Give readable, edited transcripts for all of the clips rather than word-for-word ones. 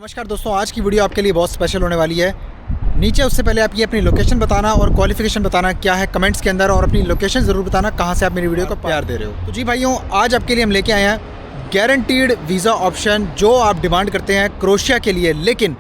नमस्कार दोस्तों, आज की वीडियो आपके लिए बहुत स्पेशल होने वाली है। नीचे उससे पहले आप ये अपनी लोकेशन बताना और क्वालिफिकेशन बताना क्या है कमेंट्स के अंदर, और अपनी लोकेशन ज़रूर बताना कहाँ से आप मेरी वीडियो को प्यार दे रहे हो। तो जी भाइयों, आज आपके लिए हम लेके आए हैं गारंटीड वीज़ा ऑप्शन जो आप डिमांड करते हैं क्रोएशिया के लिए। लेकिन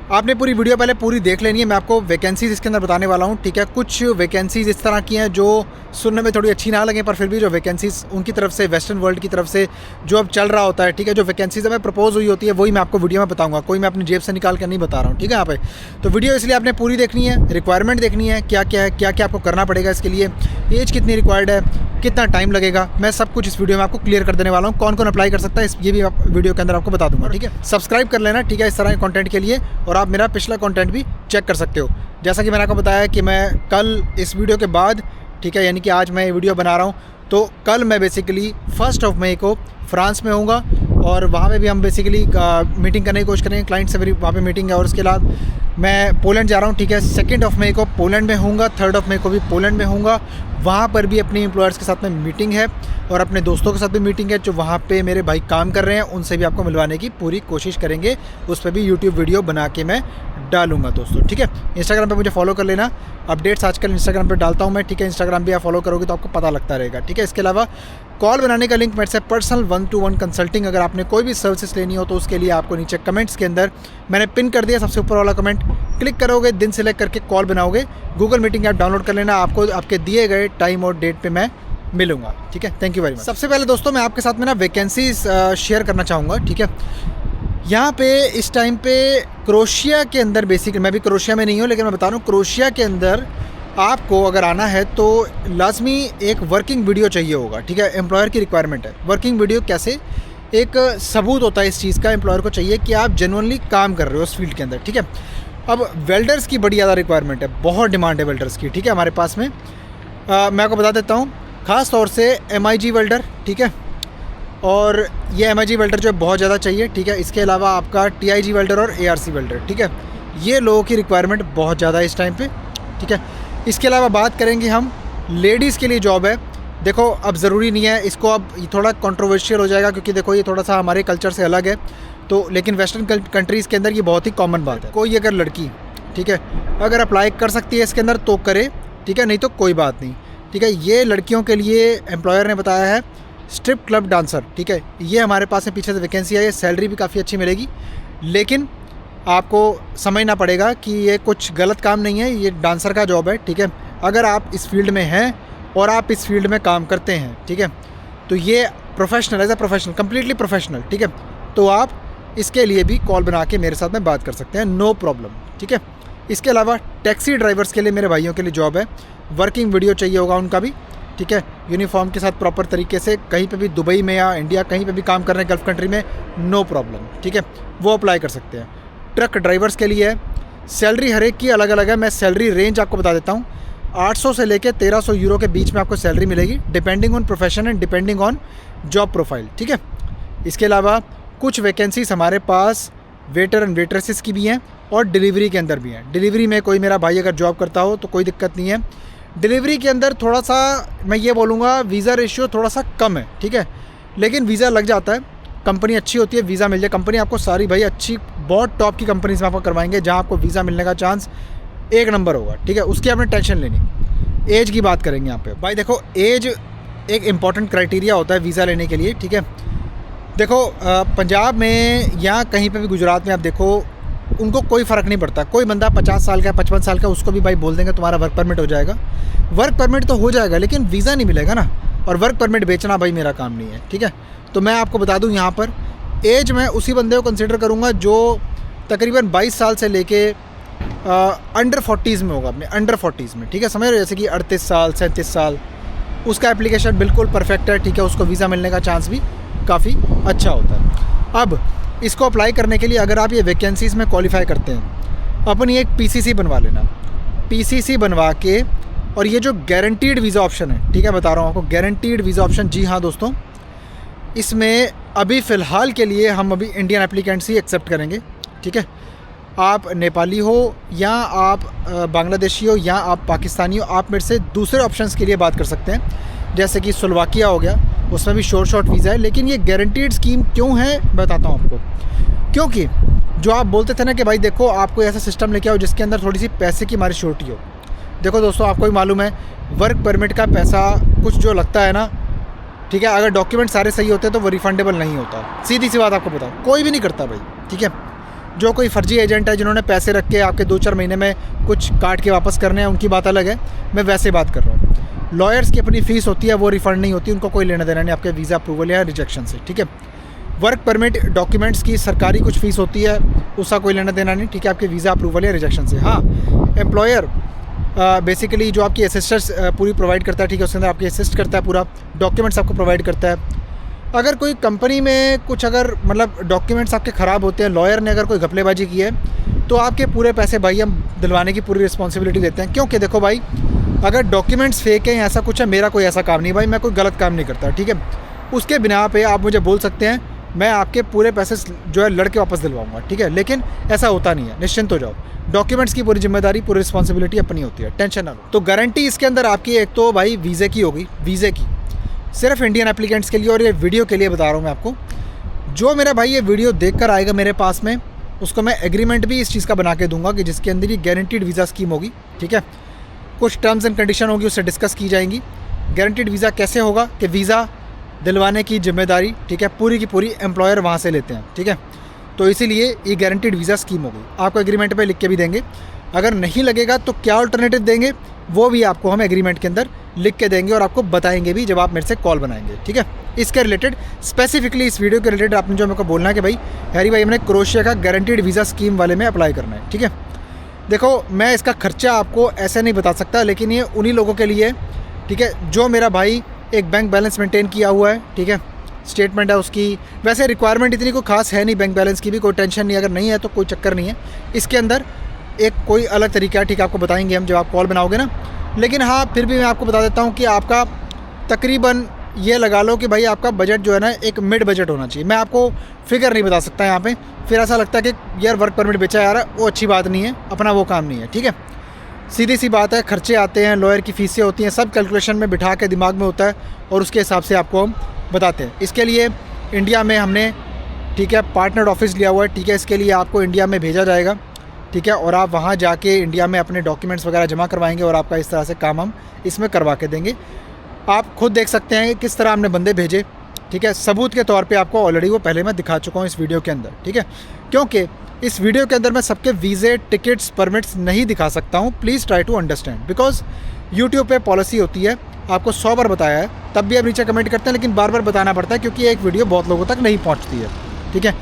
आपने पूरी वीडियो पहले पूरी देख लेनी है। मैं आपको वैकेंसीज़ इसके अंदर बताने वाला हूँ, ठीक है। कुछ वैकेंसीज़ इस तरह की हैं जो सुनने में थोड़ी अच्छी ना लगें, पर फिर भी जो वैकेंसीज़ उनकी तरफ से, वेस्टर्न वर्ल्ड की तरफ से जो अब चल रहा होता है, ठीक है, जो वैकेंसीज़ हमें प्रपोज हुई होती है वही मैं आपको वीडियो में बताऊँगा। कोई मैं अपनी जेब से निकाल कर नहीं बता रहा हूँ, ठीक है। यहाँ पे तो वीडियो इसलिए आपने पूरी देखनी है, रिक्वायरमेंट देखनी है क्या क्या है, क्या क्या आपको करना पड़ेगा इसके लिए, एज कितनी रिक्वायर्ड है, कितना टाइम लगेगा, मैं सब कुछ इस वीडियो में आपको क्लियर कर देने वाला हूँ। कौन कौन अप्लाई कर सकता है ये भी वीडियो के अंदर आपको बता दूंगा, ठीक है। सब्सक्राइब कर लेना, ठीक है, इस तरह के कंटेंट के लिए। और आप मेरा पिछला कंटेंट भी चेक कर सकते हो। जैसा कि मैंने आपको बताया कि मैं कल इस वीडियो के बाद, ठीक है, यानी कि आज मैं ये वीडियो बना रहा हूँ, तो कल मैं बेसिकली 1 मई को फ्रांस में होऊंगा और वहाँ पे भी हम बेसिकली मीटिंग करने की कोशिश करेंगे। क्लाइंट से मेरी वहाँ पे मीटिंग है। और उसके बाद मैं पोलैंड जा रहा हूँ, ठीक है। 2 मई को पोलैंड में होऊंगा, 3 मई को भी पोलैंड में होऊंगा। वहाँ पर भी अपने एम्प्लॉयर्स के साथ में मीटिंग है और अपने दोस्तों के साथ भी मीटिंग है जो वहाँ पे मेरे भाई काम कर रहे हैं, उनसे भी आपको मिलवाने की पूरी कोशिश करेंगे। उस पर भी यूट्यूब वीडियो बना के मैं डालूंगा दोस्तों, ठीक है। इंस्टाग्राम पे मुझे फॉलो कर लेना, अपडेट्स आजकल इंस्टाग्राम पे डालता हूँ मैं, ठीक है। इंस्टाग्राम भी आप फॉलो करोगे तो आपको पता लगता रहेगा, ठीक है। इसके अलावा कॉल बनाने का लिंक मेरे से पर्सनल 1-to-1 कंसल्टिंग, अगर आपने कोई भी सर्विसेज लेनी हो तो उसके लिए आपको नीचे कमेंट्स के अंदर मैंने पिन कर दिया, सबसे ऊपर वाला कमेंट क्लिक करोगे, दिन सेलेक्ट करके कॉल बनाओगे, गूगल मीटिंग ऐप डाउनलोड कर लेना। आपको आपके दिए गए टाइम और डेट पे मैं मिलूंगा, ठीक है। Thank you very much. सबसे पहले दोस्तों मैं आपके साथ में ना वैकेंसीज शेयर करना चाहूँगा, ठीक है। यहाँ पे इस टाइम पे क्रोएशिया के अंदर, बेसिकली मैं भी क्रोएशिया में नहीं हूँ लेकिन मैं बता रहा हूँ, क्रोएशिया के अंदर आपको अगर आना है तो लाजमी एक वर्किंग वीडियो चाहिए होगा, ठीक है। एम्प्लॉयर की रिक्वायरमेंट है। वर्किंग वीडियो कैसे, एक सबूत होता है इस चीज़ का, एम्प्लॉयर को चाहिए कि आप जेन्युइनली काम कर रहे हो उस फील्ड के अंदर, ठीक है। अब वेल्डर्स की बड़ी ज़्यादा रिक्वायरमेंट है, बहुत डिमांड है वेल्डर्स की, ठीक है, हमारे पास में। मैं आपको बता देता हूँ, ख़ास तौर से MIG वेल्डर, ठीक है, और ये MIG वेल्डर जो है बहुत ज़्यादा चाहिए, ठीक है। इसके अलावा आपका TIG वेल्डर और ARC वेल्डर, ठीक है, ये लोगों की रिक्वायरमेंट बहुत ज़्यादा है इस टाइम पे, ठीक है। इसके अलावा बात करेंगे हम, लेडीज़ के लिए जॉब है। देखो अब ज़रूरी नहीं है इसको, अब ये थोड़ा कंट्रोवर्शियल हो जाएगा क्योंकि देखो ये थोड़ा सा हमारे कल्चर से अलग है, तो लेकिन वेस्टर्न कंट्रीज़ के अंदर ये बहुत ही कॉमन बात है। कोई अगर लड़की, ठीक है, अगर अप्लाई कर सकती है इसके अंदर तो करे, ठीक है, नहीं तो कोई बात नहीं, ठीक है। ये लड़कियों के लिए एम्प्लॉयर ने बताया है स्ट्रिप क्लब डांसर, ठीक है। ये हमारे पास में पीछे से वैकेंसी आई है, सैलरी भी काफ़ी अच्छी मिलेगी, लेकिन आपको समझना पड़ेगा कि ये कुछ गलत काम नहीं है, ये डांसर का जॉब है, ठीक है। अगर आप इस फील्ड में हैं और आप इस फील्ड में काम करते हैं, ठीक है, तो ये professional, as a professional, completely professional, ठीक है, तो आप इसके लिए भी कॉल बना के मेरे साथ में बात कर सकते हैं, नो प्रॉब्लम, ठीक है। इसके अलावा टैक्सी ड्राइवर्स के लिए मेरे भाइयों के लिए जॉब है, वर्किंग वीडियो चाहिए होगा उनका भी, ठीक है, यूनिफॉर्म के साथ प्रॉपर तरीके से, कहीं पे भी दुबई में या इंडिया कहीं पे भी काम कर रहे हैं गल्फ़ कंट्री में, नो प्रॉब्लम, ठीक है, वो अप्लाई कर सकते हैं। ट्रक ड्राइवर्स के लिए है, सैलरी हर एक की अलग अलग है, मैं सैलरी रेंज आपको बता देता हूँ। 800 से लेकर 1300 यूरो के बीच में आपको सैलरी मिलेगी, depending on profession and depending on job profile, ठीक है। इसके अलावा कुछ वैकेंसीज हमारे पास वेटर एंड वेट्रेसेस की भी हैं और डिलीवरी के अंदर भी हैं। डिलीवरी में कोई मेरा भाई अगर जॉब करता हो तो कोई दिक्कत नहीं है। डिलीवरी के अंदर थोड़ा सा मैं ये बोलूँगा वीज़ा रेशियो थोड़ा सा कम है, ठीक है, लेकिन वीज़ा लग जाता है, कंपनी अच्छी होती है, वीज़ा मिल जाए। कंपनी आपको सारी भाई अच्छी, बहुत टॉप की कंपनीज में आपको करवाएंगे जहाँ आपको वीज़ा मिलने का चांस 1 नंबर होगा, ठीक है। उसकी आपने टेंशन लेनी। एज की बात करेंगे यहाँ पे भाई, देखो एज एक इम्पॉर्टेंट क्राइटेरिया होता है वीज़ा लेने के लिए, ठीक है। देखो पंजाब में या कहीं पे भी गुजरात में आप देखो, उनको कोई फ़र्क नहीं पड़ता। कोई बंदा 50 साल का, 55 साल का, उसको भी भाई बोल देंगे तुम्हारा वर्क परमिट हो जाएगा। वर्क परमिट तो हो जाएगा लेकिन वीज़ा नहीं मिलेगा ना, और वर्क परमिट बेचना भाई मेरा काम नहीं है, ठीक है। तो मैं आपको बता दूं, यहाँ पर एज मैं उसी बंदे को कंसिडर करूँगा जो तकरीबन 22 साल से लेके अंडर 40s में होगा, अपने अंडर 40s में, ठीक है, समझ रहे हो, जैसे कि 38 साल 37 साल, उसका एप्लीकेशन बिल्कुल परफेक्ट है, ठीक है, उसको वीज़ा मिलने का चांस भी काफ़ी अच्छा होता है। अब इसको अप्लाई करने के लिए अगर आप ये वैकेंसीज़ में क्वालिफाई करते हैं, अपनी एक PCC बनवा लेना, PCC बनवा के, और ये जो गारंटीड वीज़ा ऑप्शन है, ठीक है, बता रहा हूँ आपको, गारंटीड वीज़ा ऑप्शन, जी हाँ दोस्तों, इसमें अभी फ़िलहाल के लिए हम अभी इंडियन एप्लीकेंट्स ही एक्सेप्ट करेंगे, ठीक है। आप नेपाली हो या आप बांग्लादेशी हो या आप पाकिस्तानी हो, आप मेरे से दूसरे ऑप्शंस के लिए बात कर सकते हैं, जैसे कि स्लोवाकिया हो गया, उसमें भी शॉर्ट वीज़ा है। लेकिन ये गारंटीड स्कीम क्यों है बताता हूँ आपको, क्योंकि जो आप बोलते थे ना कि भाई देखो आपको ऐसा सिस्टम लेके आओ जिसके अंदर थोड़ी सी पैसे की हमारी श्योरिटी हो। देखो दोस्तों, आपको भी मालूम है वर्क परमिट का पैसा कुछ जो लगता है ना, ठीक है, अगर डॉक्यूमेंट सारे सही होते हैं तो वो रिफंडेबल नहीं होता। सीधी सी बात आपको बताऊँ, कोई भी नहीं करता भाई, ठीक है। जो कोई फर्जी एजेंट है जिन्होंने पैसे रख के आपके 2-4 महीने में कुछ काट के वापस करने हैं, उनकी बात अलग है, मैं वैसे बात कर रहा हूँ। लॉयर्स की अपनी फ़ीस होती है, वो रिफ़ंड नहीं होती, उनको कोई लेना देना नहीं आपके वीज़ा अप्रूवल या रिजेक्शन से, ठीक है। वर्क परमिट डॉक्यूमेंट्स की सरकारी कुछ फ़ीस होती है, उसका कोई लेना देना नहीं, ठीक है, आपके वीज़ा अप्रूवल या रिजेक्शन से। हाँ, एम्प्लॉयर बेसिकली जो आपकी असिस्टेंस पूरी प्रोवाइड करता है, ठीक है, उसके अंदर आपकी असिस्ट करता है, पूरा डॉक्यूमेंट्स आपको प्रोवाइड करता है। अगर कोई कंपनी में कुछ अगर मतलब डॉक्यूमेंट्स आपके ख़राब होते हैं, लॉयर ने अगर कोई घपलेबाजी की है, तो आपके पूरे पैसे भाई हम दिलवाने की पूरी रिस्पॉन्सिबिलिटी लेते हैं। क्योंकि देखो भाई, अगर डॉक्यूमेंट्स फेक हैं, ऐसा कुछ है, मेरा कोई ऐसा काम नहीं भाई, मैं कोई गलत काम नहीं करता, ठीक है। उसके बिना पे आप मुझे बोल सकते हैं, मैं आपके पूरे पैसे जो है लड़के वापस दिलवाऊंगा, ठीक है। लेकिन ऐसा होता नहीं है, निश्चिंत हो जाओ। डॉक्यूमेंट्स की पूरी जिम्मेदारी, पूरी रिस्पॉन्सिबिलिटी अपनी होती है, टेंशन ना लो। तो गारंटी इसके अंदर आपकी एक तो भाई वीज़े की होगी, वीज़े की सिर्फ इंडियन एप्लीकेंट्स के लिए, और ये वीडियो के लिए बता रहा हूँ मैं आपको। जो मेरा भाई ये वीडियो देखकर आएगा मेरे पास में, उसको मैं एग्रीमेंट भी इस चीज़ का बना के दूंगा कि जिसके अंदर ये गारंटीड वीज़ा स्कीम होगी, ठीक है। कुछ टर्म्स एंड कंडीशन होगी, उससे डिस्कस की जाएंगी। गारंटीड वीज़ा कैसे होगा कि वीज़ा दिलवाने की जिम्मेदारी, ठीक है, पूरी की पूरी एम्प्लॉयर वहाँ से लेते हैं, ठीक है। तो इसीलिए ये गारंटीड वीज़ा स्कीम होगी। आपको एग्रीमेंट पे लिख के भी देंगे। अगर नहीं लगेगा तो क्या अल्टरनेटिव देंगे, वो भी आपको हम एग्रीमेंट के अंदर लिख के देंगे और आपको बताएंगे भी जब आप मेरे से कॉल बनाएंगे, ठीक है। इसके रिलेटेड स्पेसिफिकली इस वीडियो के रिलेटेड आपने जो मेरे को बोलना है कि भाई हैरी भाई हमने क्रोएशिया का गारंटीड वीज़ा स्कीम वाले में अप्लाई करना है, ठीक है। देखो, मैं इसका खर्चा आपको ऐसे नहीं बता सकता, लेकिन ये उन्हीं लोगों के लिए, ठीक है, जो मेरा भाई एक बैंक बैलेंस मेंटेन किया हुआ है, ठीक है, स्टेटमेंट है उसकी। वैसे रिक्वायरमेंट इतनी कोई खास है नहीं बैंक बैलेंस की भी, कोई टेंशन नहीं, अगर नहीं है तो कोई चक्कर नहीं है। इसके अंदर एक कोई अलग तरीका है, ठीक है, आपको बताएंगे हम जब आप कॉल बनाओगे ना। लेकिन हाँ, फिर भी मैं आपको बता देता हूँ कि आपका तकरीबन ये लगा लो कि भाई आपका बजट जो है ना एक मिड बजट होना चाहिए। मैं आपको फिगर नहीं बता सकता यहाँ पे, फिर ऐसा लगता है कि यार वर्क परमिट बेचा जा रहा है, वो अच्छी बात नहीं है, अपना वो काम नहीं है, ठीक है। सीधी सी बात है, खर्चे आते हैं, लॉयर की फ़ीसें होती हैं, सब कैलकुलेशन में बिठा के दिमाग में होता है और उसके हिसाब से आपको हम बताते हैं। इसके लिए इंडिया में हमने, ठीक है, पार्टनर ऑफिस लिया हुआ है, ठीक है। इसके लिए आपको इंडिया में भेजा जाएगा, ठीक है, और आप वहाँ जाके इंडिया में अपने डॉक्यूमेंट्स वगैरह जमा करवाएंगे और आपका इस तरह से काम हम इसमें करवा के देंगे। आप खुद देख सकते हैं कि किस तरह हमने बंदे भेजे, ठीक है। सबूत के तौर पे आपको ऑलरेडी वो पहले मैं दिखा चुका हूँ इस वीडियो के अंदर, ठीक है। क्योंकि इस वीडियो के अंदर मैं सबके वीज़े, टिकट्स, परमिट्स नहीं दिखा सकता हूँ। Please try to understand, because YouTube पे पॉलिसी होती है, आपको 100 बार बताया है, तब भी आप नीचे कमेंट करते हैं, लेकिन बार बार बताना पड़ता है क्योंकि एक वीडियो बहुत लोगों तक नहीं पहुँचती है, ठीक है।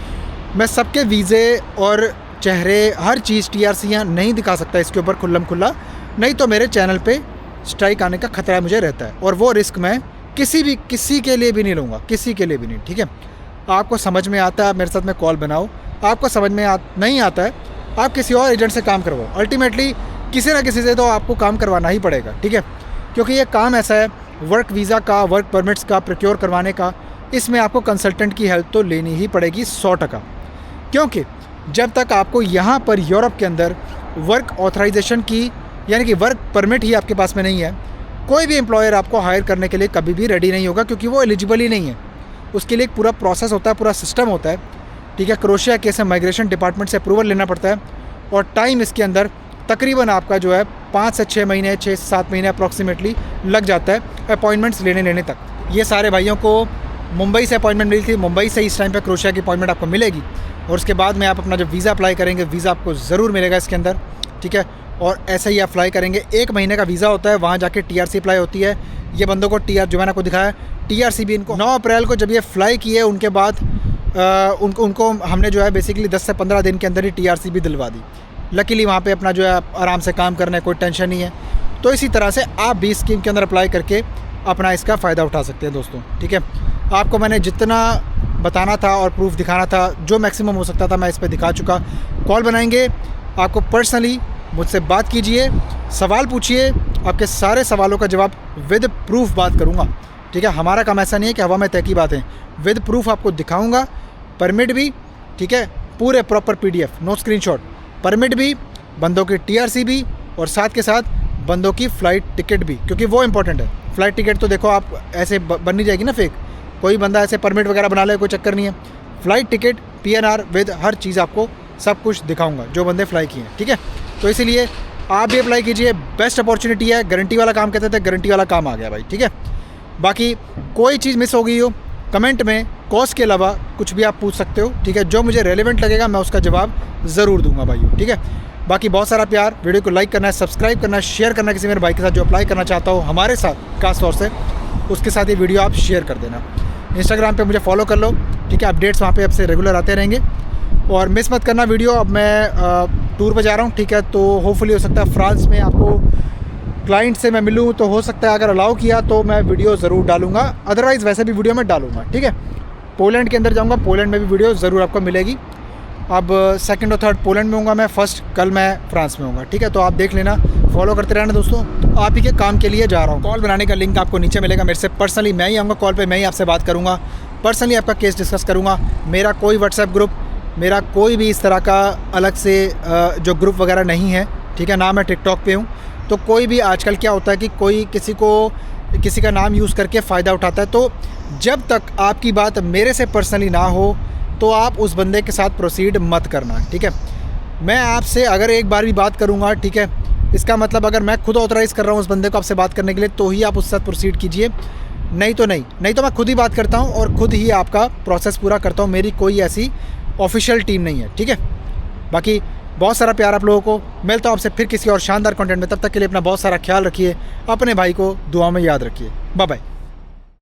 मैं सबके वीज़े और चेहरे, हर चीज़, TRCयाँ नहीं दिखा सकता इसके ऊपर खुल्लम खुल्ला, नहीं तो मेरे चैनल पे स्ट्राइक आने का खतरा मुझे रहता है, और वो रिस्क मैं किसी के लिए भी नहीं लूँगा, किसी के लिए भी नहीं, ठीक है। आपको समझ में आता है मेरे साथ में कॉल बनाओ, आपको समझ में नहीं आता है आप किसी और एजेंट से काम करवाओ। अल्टीमेटली किसी ना किसी से तो आपको काम करवाना ही पड़ेगा, ठीक है, क्योंकि ये काम ऐसा है वर्क वीज़ा का, वर्क परमिट्स का प्रोक्योर करवाने का, इसमें आपको कंसल्टेंट की हेल्प तो लेनी ही पड़ेगी 100%। क्योंकि जब तक आपको यहाँ पर यूरोप के अंदर वर्क ऑथराइजेशन की, यानी कि वर्क परमिट ही आपके पास में नहीं है, कोई भी एम्प्लॉयर आपको हायर करने के लिए कभी भी रेडी नहीं होगा, क्योंकि वो एलिजिबल ही नहीं है। उसके लिए एक पूरा प्रोसेस होता है, पूरा सिस्टम होता है, ठीक है। क्रोएशिया के से माइग्रेशन डिपार्टमेंट से अप्रूवल लेना पड़ता है, और टाइम इसके अंदर तकरीबन आपका जो है 5 से 6 महीने, 6 से 7 महीने अप्रॉक्सीमेटली लग जाता है अपॉइंटमेंट्स लेने तक। ये सारे भाइयों को मुंबई से अपॉइंटमेंट मिली थी, मुंबई से इस टाइम पे क्रोएशिया की अपॉइंटमेंट आपको मिलेगी, और उसके बाद में आप अपना जब वीज़ा अप्लाई करेंगे, वीज़ा आपको ज़रूर मिलेगा इसके अंदर, ठीक है। और ऐसे ही आप अप्लाई करेंगे, 1 महीने का वीज़ा होता है, वहाँ जाके TRC अप्लाई होती है। ये बंदों को जो मैंने आपको दिखाया TRC भी इनको 9 अप्रैल को जब ये फ्लाई किए, उनके बाद उनको हमने जो है बेसिकली 10 से 15 दिन के अंदर ही TRC भी दिलवा दी। लकीली वहाँ पे अपना जो है आराम से काम करना है, कोई टेंशन नहीं है। तो इसी तरह से आप भी स्कीम के अंदर अप्लाई करके अपना इसका फ़ायदा उठा सकते हैं दोस्तों, ठीक है। आपको मैंने जितना बताना था और प्रूफ दिखाना था, जो मैक्सिमम हो सकता था, मैं इस पर दिखा चुका। कॉल बनाएंगे, आपको पर्सनली मुझसे बात कीजिए, सवाल पूछिए, आपके सारे सवालों का जवाब विद प्रूफ बात करूँगा, ठीक है। हमारा काम ऐसा नहीं है कि हवा में तय की बातें, विद प्रूफ आपको दिखाऊँगा। परमिट भी, ठीक है, पूरे proper PDF, no screenshot, permit भी, बंदों की TRC भी, और साथ के साथ बंदों की फ़्लाइट टिकट भी, क्योंकि वो इंपॉर्टेंट है। फ़्लाइट टिकट तो देखो आप ऐसे बन नहीं जाएगी ना फेक, कोई बंदा ऐसे परमिट वगैरह बना ले, कोई चक्कर नहीं है। फ़्लाइट टिकट, PNR विद हर चीज़ आपको सब कुछ दिखाऊंगा जो बंदे फ्लाई किए हैं, ठीक है। तो इसीलिए आप भी अप्लाई कीजिए, बेस्ट अपॉर्चुनिटी है, गारंटी वाला काम कहते थे, गारंटी वाला काम आ गया भाई, ठीक है। बाकी कोई चीज़ मिस हो गई हो कमेंट में कॉस्ट के अलावा कुछ भी आप पूछ सकते हो, ठीक है। जो मुझे रेलेवेंट लगेगा मैं उसका जवाब ज़रूर दूंगा भाई, ठीक है। बाकी बहुत सारा प्यार, वीडियो को लाइक करना है, सब्सक्राइब करना है, शेयर करना है किसी मेरे भाई के साथ जो अप्लाई करना चाहता हो हमारे साथ खास तौर से, उसके साथ ये वीडियो आप शेयर कर देना। इंस्टाग्राम पे मुझे फॉलो कर लो, ठीक है। अपडेट्स वहाँ पे आपसे रेगुलर आते रहेंगे और मिस मत करना वीडियो। अब मैं टूर पे जा रहा हूँ, ठीक है। तो होपफुली हो सकता है फ्रांस में आपको क्लाइंट से मैं मिलूँ, तो हो सकता है अगर अलाउ किया तो मैं वीडियो ज़रूर डालूँगा, अदरवाइज़ वैसे भी वीडियो मैं डालूँगा, ठीक है। पोलैंड के अंदर जाऊँगा, पोलैंड में भी वीडियो ज़रूर आपको मिलेगी। अब सेकंड और थर्ड पोलैंड में होऊंगा मैं, फर्स्ट कल मैं फ्रांस में होऊंगा, ठीक है। तो आप देख लेना, फॉलो करते रहना दोस्तों, आप ही के काम के लिए जा रहा हूँ। कॉल बनाने का लिंक आपको नीचे मिलेगा, मेरे से पर्सनली मैं ही आऊँगा कॉल पे, मैं ही आपसे बात करूँगा, पर्सनली आपका केस डिस्कस करूँगा। मेरा कोई व्हाट्सएप ग्रुप, मेरा कोई भी इस तरह का अलग से जो ग्रुप वगैरह नहीं है, ठीक है ना। मैं टिकटॉक पे हूँ, तो कोई भी आजकल क्या होता है कि कोई किसी का नाम यूज़ करके फ़ायदा उठाता है। तो जब तक आपकी बात मेरे से पर्सनली ना हो तो आप उस बंदे के साथ प्रोसीड मत करना, ठीक है। मैं आपसे अगर एक बार भी बात करूंगा, ठीक है, इसका मतलब अगर मैं खुद ऑथराइज़ कर रहा हूं उस बंदे को आपसे बात करने के लिए, तो ही आप उसके साथ प्रोसीड कीजिए, नहीं तो मैं खुद ही बात करता हूं और खुद ही आपका प्रोसेस पूरा करता हूं। मेरी कोई ऐसी ऑफिशियल टीम नहीं है, ठीक है। बाकी बहुत सारा प्यार आप लोगों को, मिलता हूँ आपसे फिर किसी और शानदार कंटेंट में। तब तक के लिए अपना बहुत सारा ख्याल रखिए, अपने भाई को दुआ में याद रखिए। Bye bye.